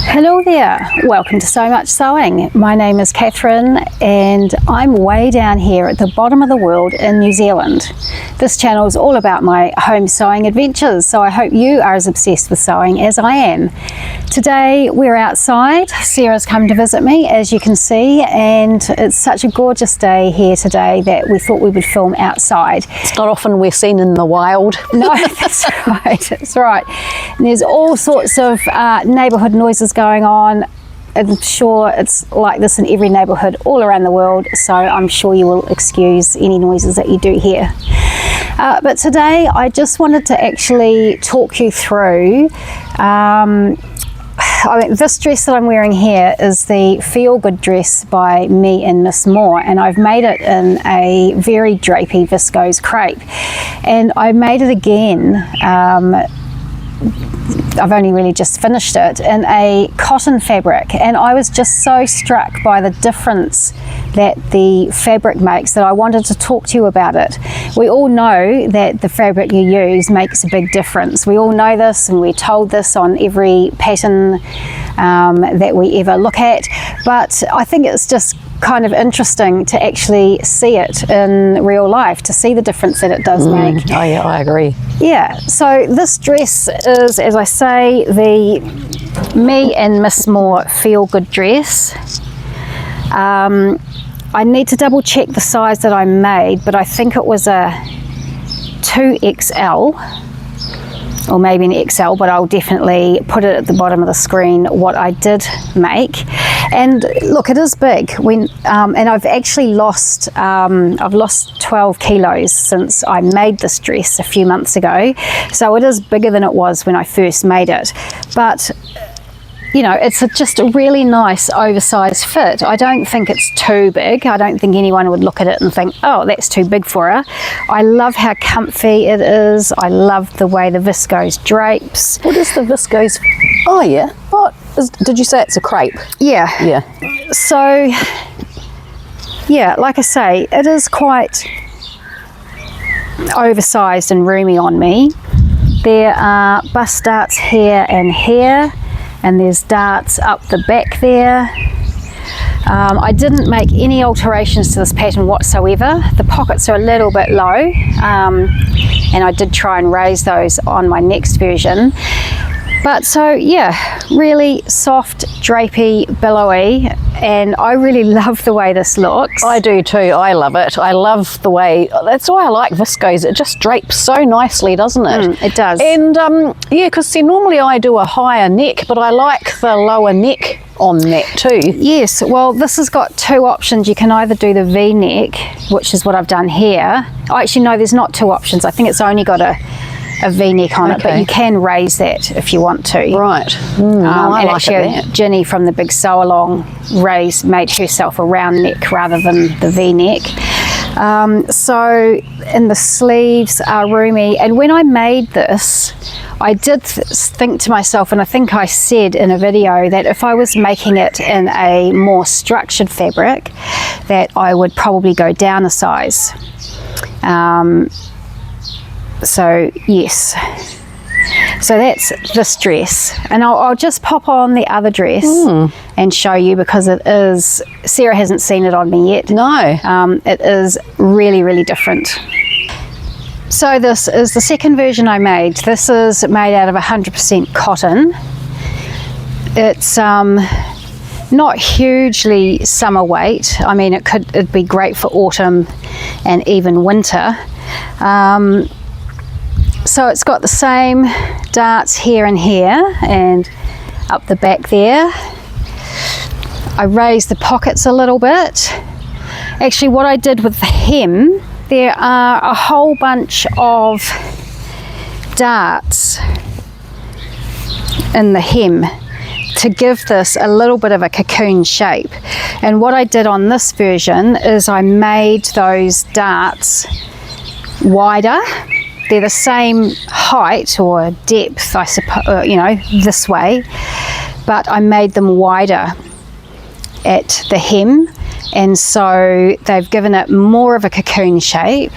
Hello there, welcome to So Much Sewing. My name is Catherine and I'm way down here at the bottom of the world in New Zealand. This channel is all about my home sewing adventures, so I hope you are as obsessed with sewing as I am. Today we're outside. Sarah's come to visit me, as you can see, and it's such a gorgeous day here today that we thought we would film outside. It's not often we're seen in the wild. No, that's right, that's right. And there's all sorts of neighbourhood noises going on. I'm sure it's like this in every neighbourhood all around the world, so I'm sure you will excuse any noises that you do hear. But today I just wanted to actually talk you through this dress that I'm wearing here is the Feelgood dress by me and Miss Moore, and I've made it in a very drapey viscose crepe, and I made it again. I've only really just finished it in a cotton fabric, and I was just so struck by the difference that the fabric makes that I wanted to talk to you about it. We all know that the fabric you use makes a big difference. We all know this, and we're told this on every pattern that we ever look at, but I think it's just kind of interesting to actually see it in real life, to see the difference that it does make. Oh yeah, I agree. Yeah, so this dress is, as I say, the me and Miss Moore Feelgood dress. I need to double check the size that I made, but I think it was a 2XL. Or maybe an XL, but I'll definitely put it at the bottom of the screen what I did make. And look, it is big. And I've actually lost 12 kilos since I made this dress a few months ago, so it is bigger than it was when I first made it. But you know, it's just a really nice oversized fit. I don't think it's too big. I don't think anyone would look at it and think, oh, that's too big for her. I love how comfy it is. I love the way the viscose drapes. What is the viscose? Oh yeah. What did you say? It's a crepe? Yeah. Yeah. So, yeah, like I say, it is quite oversized and roomy on me. There are bust darts here and here, and there's darts up the back there. I didn't make any alterations to this pattern whatsoever. The pockets are a little bit low, and I did try and raise those on my next version. But so yeah, really soft, drapey, billowy, and I really love the way this looks. I do too. I love it. I love the way, that's why I like viscose. It just drapes so nicely, doesn't it? It does. And yeah, because see, normally I do a higher neck, but I like the lower neck on that too. Yes, well, this has got two options. You can either do the V-neck, which is what I've done here. Oh, actually, no, there's not two options. I think it's only got a V-neck on it, but you can raise that if you want to. Right. I and like actually, Ginny from the Big Sew Along made herself a round neck rather than the V-neck. And the sleeves are roomy. And when I made this, I did think to myself, and I think I said in a video, that if I was making it in a more structured fabric, that I would probably go down a size. So yes, so that's this dress, and I'll just pop on the other dress and show you, because it is, Sarah hasn't seen it on me yet. No. It is really, really different. So this is the second version I made. This is made out of 100% cotton. It's not hugely summer weight. I mean, it'd be great for autumn and even winter. So it's got the same darts here and here and up the back there. I raised the pockets a little bit. Actually, what I did with the hem, there are a whole bunch of darts in the hem to give this a little bit of a cocoon shape. And what I did on this version is I made those darts wider. They're the same height or depth, I suppose, you know, this way, but I made them wider at the hem, and so they've given it more of a cocoon shape.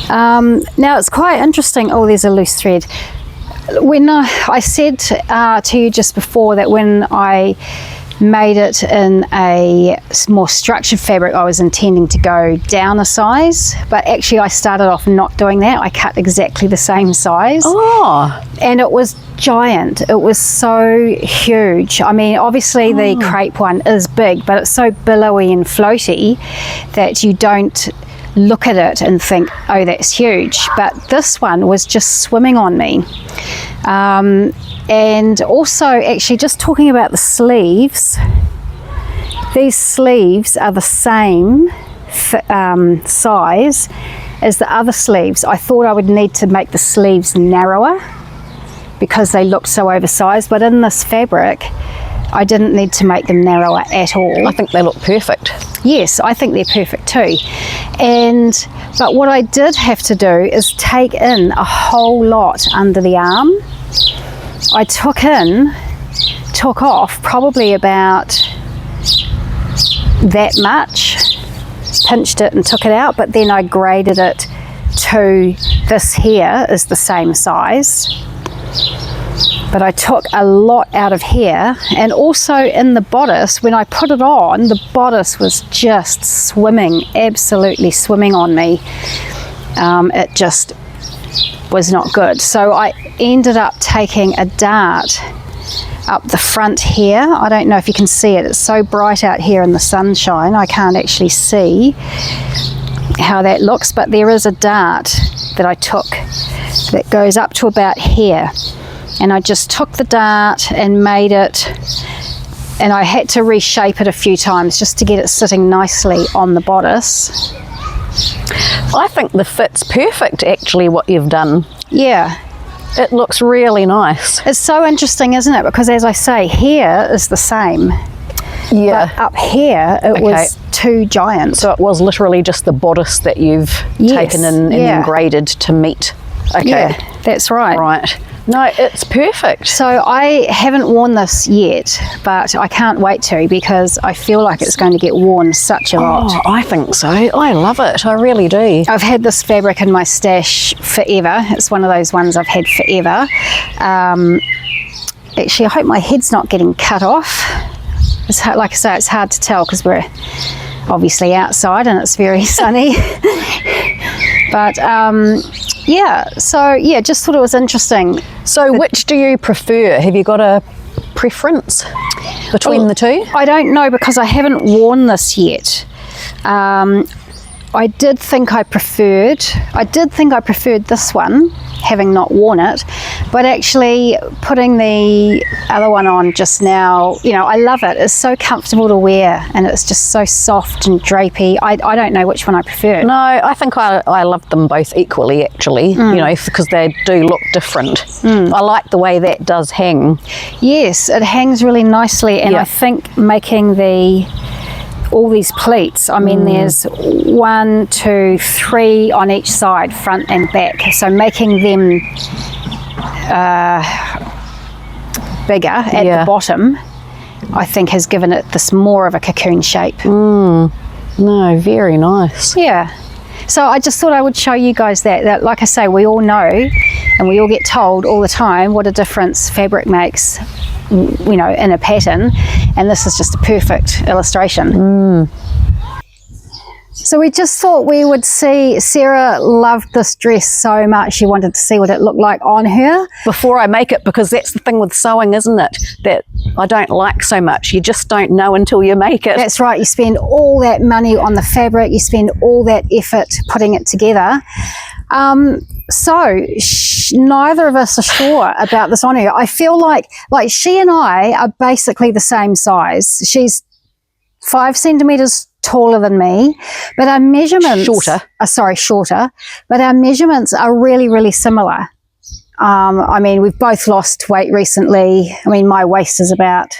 Now it's quite interesting. Oh, there's a loose thread. When I said to you just before that when I made it in a more structured fabric, I was intending to go down a size, but actually I started off not doing that. I cut exactly the same size. Oh. And it was giant. It was so huge. I mean, obviously the crepe one is big, but it's so billowy and floaty that you don't look at it and think, oh, that's huge. But this one was just swimming on me. And also, actually, just talking about the sleeves, these sleeves are the same size as the other sleeves. I thought I would need to make the sleeves narrower because they looked so oversized, but in this fabric I didn't need to make them narrower at all. I think they look perfect. Yes, I think they're perfect too. But what I did have to do is take in a whole lot under the arm. I took off probably about that much, pinched it and took it out, but then I graded it to this here is the same size. But I took a lot out of here, and also in the bodice, when I put it on, the bodice was just swimming, absolutely swimming on me. It just was not good. So I ended up taking a dart up the front here. I don't know if you can see it. It's so bright out here in the sunshine. I can't actually see how that looks, but there is a dart that I took that goes up to about here. And I just took the dart and made it, and I had to reshape it a few times just to get it sitting nicely on the bodice. I think the fit's perfect, actually, what you've done. Yeah. It looks really nice. It's so interesting, isn't it? Because as I say, here is the same. Yeah. But up here, it was too giant. So it was literally just the bodice that you've taken in and then graded to meet. Okay. Yeah, that's right. Right. No, it's perfect. So I haven't worn this yet, but I can't wait to, because I feel like it's going to get worn such a lot. Oh, I think so. I love it. I really do. I've had this fabric in my stash forever. It's one of those ones I've had forever. Actually, I hope my head's not getting cut off. It's hard, like I say, it's hard to tell because we're obviously outside and it's very sunny. But yeah, so yeah, just thought it was interesting. So which do you prefer? Have you got a preference between the two? I don't know, because I haven't worn this yet. I did think I preferred this one, having not worn it, but actually putting the other one on just now, you know, I love it. It's so comfortable to wear and it's just so soft and drapey. I don't know which one I prefer. No, I think I love them both equally, actually, you know, because they do look different. I like the way that does hang. Yes, it hangs really nicely, and I think making all these pleats, I mean there's 1, 2, 3 on each side, front and back, so making them bigger at the bottom, I think has given it this more of a cocoon shape. No, very nice. Yeah, so I just thought I would show you guys that like I say, we all know and we all get told all the time what a difference fabric makes, you know, in a pattern, and this is just a perfect illustration. So we just thought we would see, Sarah loved this dress so much, she wanted to see what it looked like on her before I make it, because that's the thing with sewing, isn't it, that I don't like so much. You just don't know until you make it. That's right, you spend all that money on the fabric, you spend all that effort putting it together. So neither of us are sure about this on her. I feel like she and I are basically the same size. She's 5 centimeters taller than me, but our measurements shorter, but our measurements are really, really similar. I mean, we've both lost weight recently. I mean, my waist is about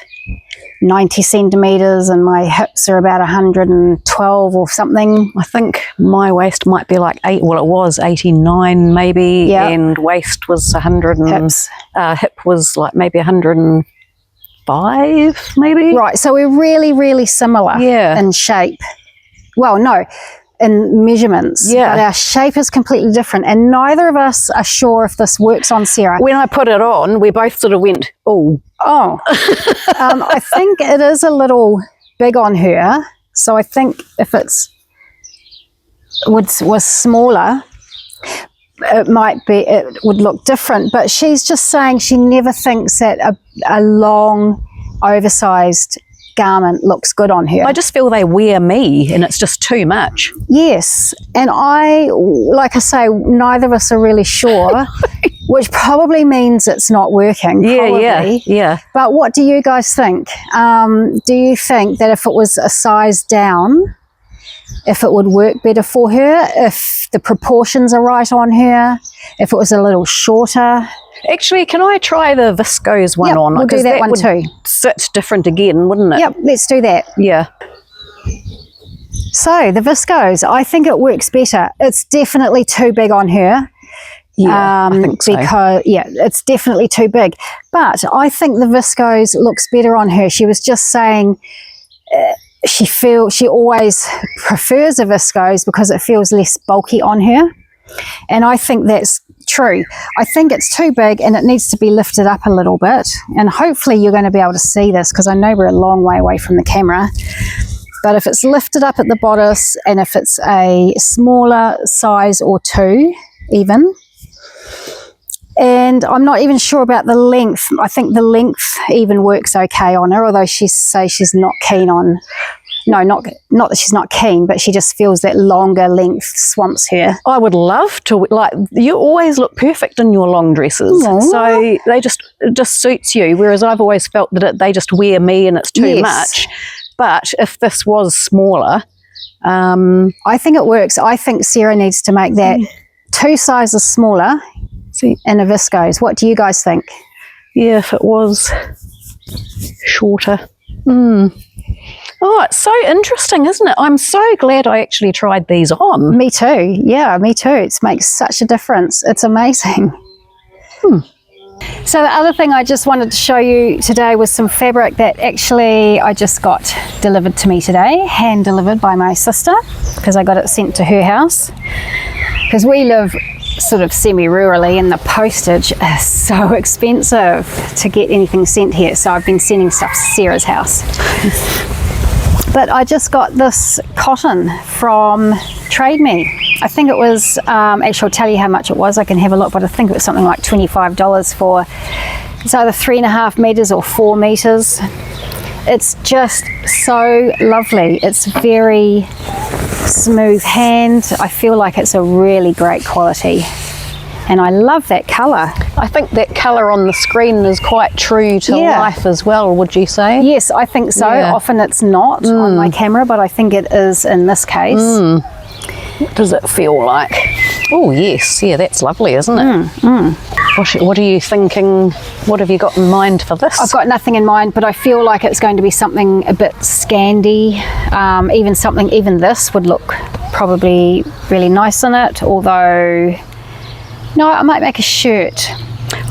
90 centimeters and my hips are about 112 or something. I think my waist might be like it was 89 maybe, and waist was 100 and hip was like maybe 105 maybe. Right, so we're really, really similar in shape. Well, no, in measurements, Yeah. but our shape is completely different, and neither of us are sure if this works on Sarah. When I put it on, we both sort of went, oh. I think it is a little big on her, so I think if it's was smaller, it would look different. But she's just saying she never thinks that a long, oversized garment looks good on her. I just feel they wear me and it's just too much. Yes, and like I say, neither of us are really sure, which probably means it's not working. Yeah. But what do you guys think? Do you think that if it was a size down, if it would work better for her, if the proportions are right on her, if it was a little shorter? Actually, can I try the viscose one on? We'll do that one too. Sit different again, wouldn't it? Yep, let's do that. Yeah. So the viscose, I think it works better. It's definitely too big on her. Yeah, I think so. Because it's definitely too big. But I think the viscose looks better on her. She was just saying she always prefers a viscose because it feels less bulky on her. And I think that's true. I think it's too big and it needs to be lifted up a little bit. And hopefully you're going to be able to see this because I know we're a long way away from the camera. But if it's lifted up at the bodice and if it's a smaller size or two even, and I'm not even sure about the length. I think the length even works okay on her, although she says she's not keen on, not that she's not keen, but she just feels that longer length swamps her. I would love to, you always look perfect in your long dresses. Aww. So it just suits you, whereas I've always felt that they just wear me and it's too much. But if this was smaller, I think it works. I think Sarah needs to make that 2 sizes smaller in a viscose. What do you guys think? Yeah, if it was shorter. Oh, it's so interesting, isn't it? I'm so glad I actually tried these on. Me too. Yeah, me too. It makes such a difference. It's amazing. So the other thing I just wanted to show you today was some fabric that actually I just got delivered to me today, hand delivered by my sister, because I got it sent to her house. Because we live sort of semi-rurally and the postage is so expensive to get anything sent here. So I've been sending stuff to Sarah's house. But I just got this cotton from Trade Me. I think it was, actually I'll tell you how much it was. I can have a look, but I think it was something like $25 for, it's either 3.5 meters or 4 meters. It's just so lovely. It's very smooth hand. I feel like it's a really great quality. And I love that colour. I think that colour on the screen is quite true to life as well, would you say? Yes, I think so. Yeah. Often it's not on my camera, but I think it is in this case. What does it feel like? Oh yes, yeah, that's lovely, isn't it? What are you thinking? What have you got in mind for this? I've got nothing in mind, but I feel like it's going to be something a bit Scandi. Even this would look probably really nice in it, although no, I might make a shirt.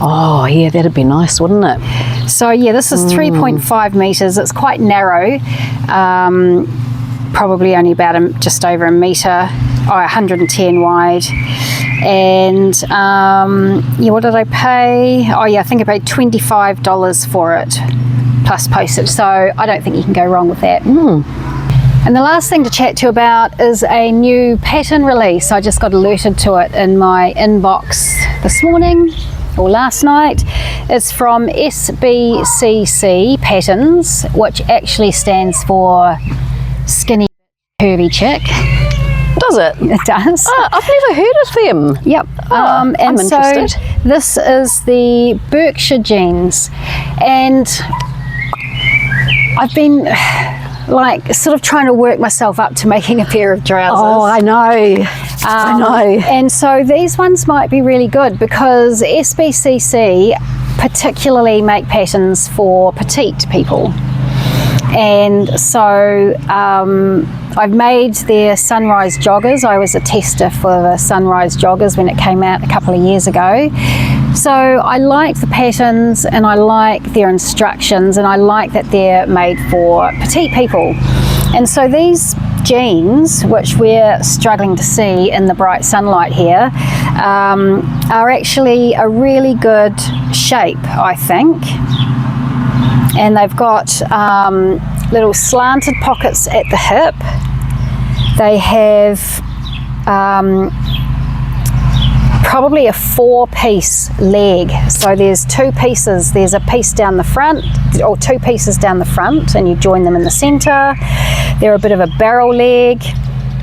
Oh yeah, that'd be nice, wouldn't it? So yeah, this is 3.5 meters. It's quite narrow, probably only about just over a meter, 110 wide. And yeah, what did I pay? Oh yeah, I think I paid $25 for it plus postage. So I don't think you can go wrong with that. And the last thing to chat to you about is a new pattern release. I just got alerted to it in my inbox this morning or last night. It's from SBCC Patterns, which actually stands for Skinny Curvy Chick. Does it? It does. Oh, I've never heard of them. Yep. I'm interested. So this is the Berkshire jeans, and I've been like sort of trying to work myself up to making a pair of trousers. Oh, I know. I know. And so these ones might be really good because SBCC particularly make patterns for petite people. And so I've made their Sunrise joggers. I was a tester for the Sunrise joggers when it came out a couple of years ago. So I like the patterns and I like their instructions and I like that they're made for petite people. And so these jeans, which we're struggling to see in the bright sunlight here, are actually a really good shape, I think. And they've got little slanted pockets at the hip. They have probably a 4-piece leg. So there's 2 pieces. There's a piece down the front, or 2 pieces down the front, and you join them in the center. They're a bit of a barrel leg.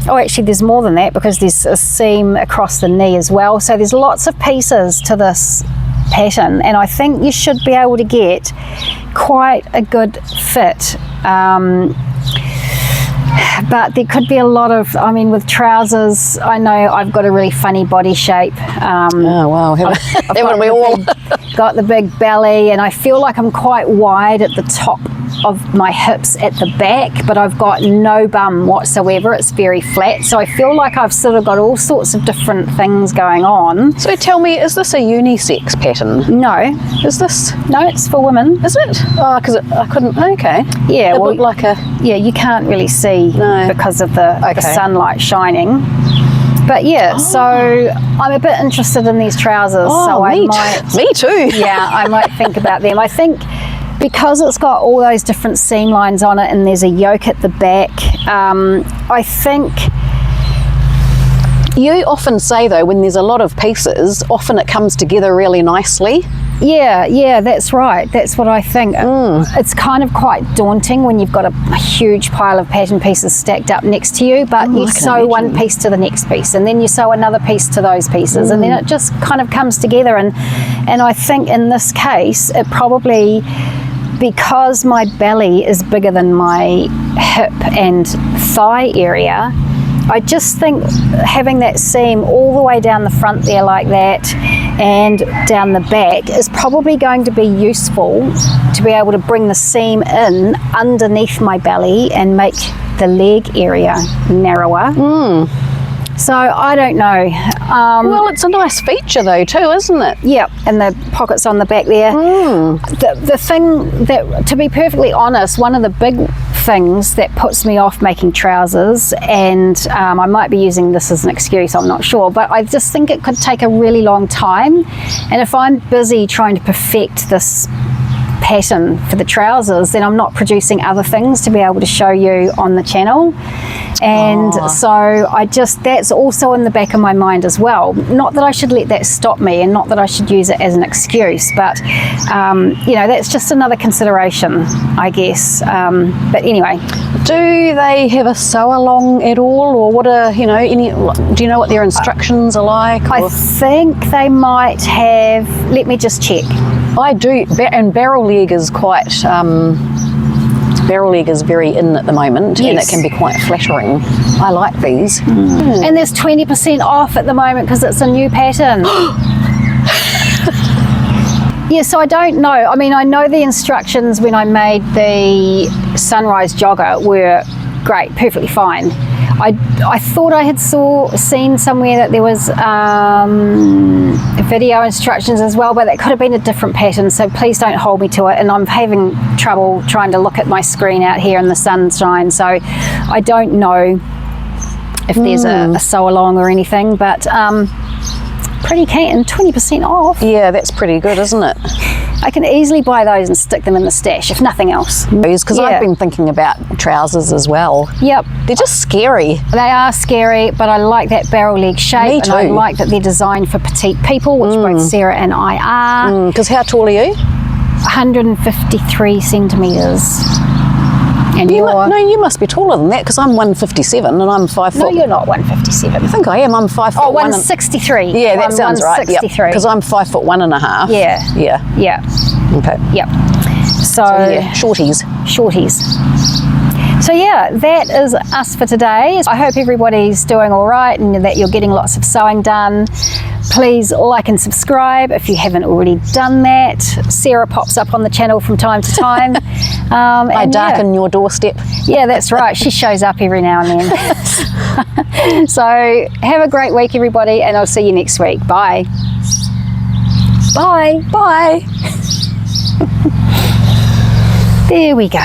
Oh, actually there's more than that, because there's a seam across the knee as well. So there's lots of pieces to this pattern, and I think you should be able to get quite a good fit. But there could be a lot of, I mean, with trousers, I know I've got a really funny body shape. Oh wow, haven't we all? Got the big belly, and I feel like I'm quite wide at the top of my hips at the back, but I've got no bum whatsoever. It's very flat, so I feel like I've sort of got all sorts of different things going on. So tell me, is this a unisex pattern? No. Is this? No, it's for women. Is it? Oh, because I couldn't, okay. Yeah, it well, looked like a... Yeah, you can't really see because of the sunlight shining. But yeah, so I'm a bit interested in these trousers. So Me too. Yeah, I might think about them. I think because it's got all those different seam lines on it, and there's a yoke at the back, I think... You often say though, when there's a lot of pieces, often it comes together really nicely. Yeah, that's right. That's what I think. It's kind of quite daunting when you've got a huge pile of pattern pieces stacked up next to you, but you sew one piece to the next piece, and then you sew another piece to those pieces, and then it just kind of comes together. And I think in this case, it probably, because my belly is bigger than my hip and thigh area, I just think having that seam all the way down the front there like that, and down the back, is probably going to be useful to be able to bring the seam in underneath my belly and make the leg area narrower. So I don't know. Well, it's a nice feature though too, isn't it? Yeah, and the pockets on the back there. The thing that, to be perfectly honest, one of the big things that puts me off making trousers, and I might be using this as an excuse, I'm not sure, but I just think it could take a really long time, and if I'm busy trying to perfect this pattern for the trousers, then I'm not producing other things to be able to show you on the channel. And so I just, that's also in the back of my mind as well. Not that I should let that stop me, and not that I should use it as an excuse, but you know, that's just another consideration, I guess. But anyway, do they have a sew along at all, or what are, you know, any, do you know what their instructions are like? I think they might have, let me just check. I do, and barrel leg is quite, barrel leg is very in at the moment, and it can be quite flattering. I like these. And there's 20% off at the moment because it's a new pattern. Yeah, so I don't know. I mean, I know the instructions when I made the sunrise jogger were great, perfectly fine. I thought I had seen somewhere that there was video instructions as well, but that could have been a different pattern, so please don't hold me to it. And I'm having trouble trying to look at my screen out here in the sunshine, so I don't know if there's a sew along or anything, but pretty keen, 20% off. Yeah, that's pretty good, isn't it? I can easily buy those and stick them in the stash, if nothing else. Because I've been thinking about trousers as well. Yep. They're just scary. They are scary, but I like that barrel leg shape. Me too. And I like that they're designed for petite people, which both Sarah and I are. Because how tall are you? 153 centimetres. And you must be taller than that, because I'm 157 and I'm 5 foot. No, you're not 157. I think I am. I'm 5 foot. Oh, 163. Yeah, that sounds right. Because I'm 5'1.5". Yeah. Okay. Yep. So yeah, shorties. So yeah, that is us for today. I hope everybody's doing all right and that you're getting lots of sewing done. Please like and subscribe if you haven't already done that. Sarah pops up on the channel from time to time. I darken your doorstep. Yeah, that's right. She shows up every now and then. So have a great week, everybody, and I'll see you next week. Bye. Bye. Bye. There we go.